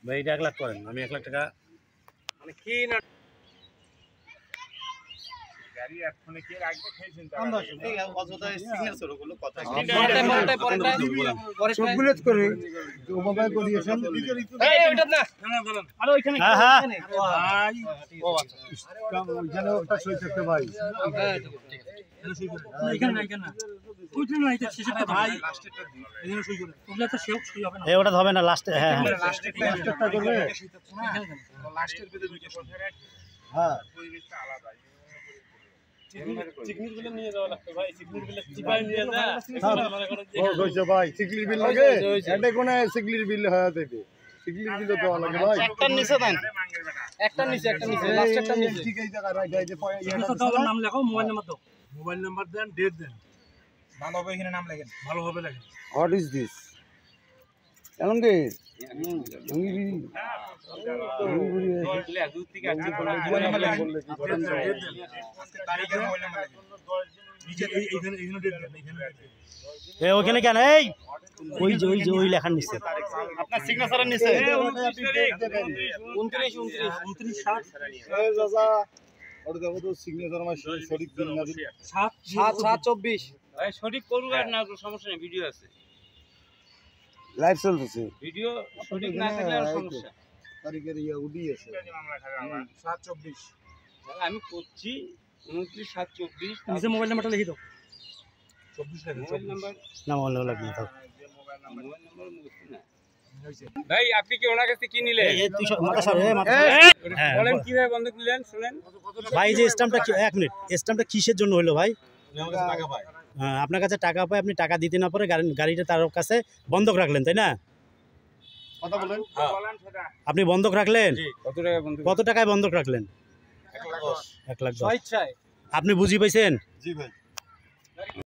ভাই এটা 1 লাখ করেন, আমি 1 লাখ টাকা মানে কি না গাড়ি এখনই কি রাখবে খাইছেন তা এই অযথা সিগনেচার গুলো কথা সবগুলো করে ওভাবে করিয়েছেন এই ওইটা না বলেন আরে ওইখানে হ্যাঁ হ্যাঁ ভাই ও আচ্ছা ওইখানে ওটা সই করতে ভাই এখানে না এখানে না ওইখানে না এটা শেষেরটা ভাই লাস্টেরটা দিন এখানে সই করে ওগুলা তো সেও সই হবে না এই ওটা হবে না লাস্টে। হ্যাঁ হ্যাঁ লাস্টেরটা করবে লাস্টের ভিতরে দুইটা কথা রাখ হ্যাঁ পরিবেশটা আলাদা সিগনেচারগুলো নিয়ে যাওয়া লাগবে ভাই সিগনেচারগুলো চিপাই নিয়ে যা মনে করেন ও কইছে ভাই সিগলির বিল লাগে এটা কোন সিগলির বিল হয়ে দেবে সিগলির বিল তো লাগে ভাই একটা নিচে দেন মাঙ্গের বেটা একটা নিচে লাস্টেরটা নিচে ঠিক এই জায়গা রাইট এই যে নাম লেখো মোবাইল নাম্বার দাও মোবাইল নাম্বার দেন ডেট দেন ভালো হবে এখানে নাম লেখেন ভালো হবে লেখেন হোয়াট ইজ দিস কেমন কে তারিখের মোবাইল নাম্বার লেখেন নিচে এইখানে ডেট দেন এইখানে ওইখানে কেন এই ওই লেখার নিচে আপনার সিগনেচারের নিচে 29 এই দাদা ওটা দেখো তো সিগনেচার আমার সঠিক দিন না 7/7/24 ভাই সঠিক করুক আর না করুক সমস্যা নেই, ভিডিও আছে, লাইভ চলতেছে ভিডিও সঠিক না থাকলে আর সমস্যা। তারিখের উডি আছে মামলা খাবে আমার 724 আমি করছি 29/7/24 নিচে মোবাইল নাম্বারটা লিখে দাও 24 লেখেন মোবাইল নাম্বার না মনে লাগবে তো মুখস্থ না। ভাই আপনি কি ওনার কাছে কি নিলেন? তুই মাথা সর হ্যাঁ বলেন কিভাবে বন্ধক নিলেন শুনেন। ভাই যে স্ট্যাম্পটা 1 মিনিট স্ট্যাম্পটা কিসের জন্য হলো ভাই? টাকা পায় হ্যাঁ আপনার কাছে টাকা পায়, আপনি টাকা দিতে না পারে গাড়িটা তার কাছে বন্ধক রাখলেন তাই না? কথা বলেন বলেন সেটা আপনি বন্ধক রাখলেন কত টাকা বন্ধক? কত টাকায় বন্ধক রাখলেন? 1 লাখ 10 1 লাখ 10। স্বেচ্ছায় আপনি বুঝি পাইছেন? জি ভাই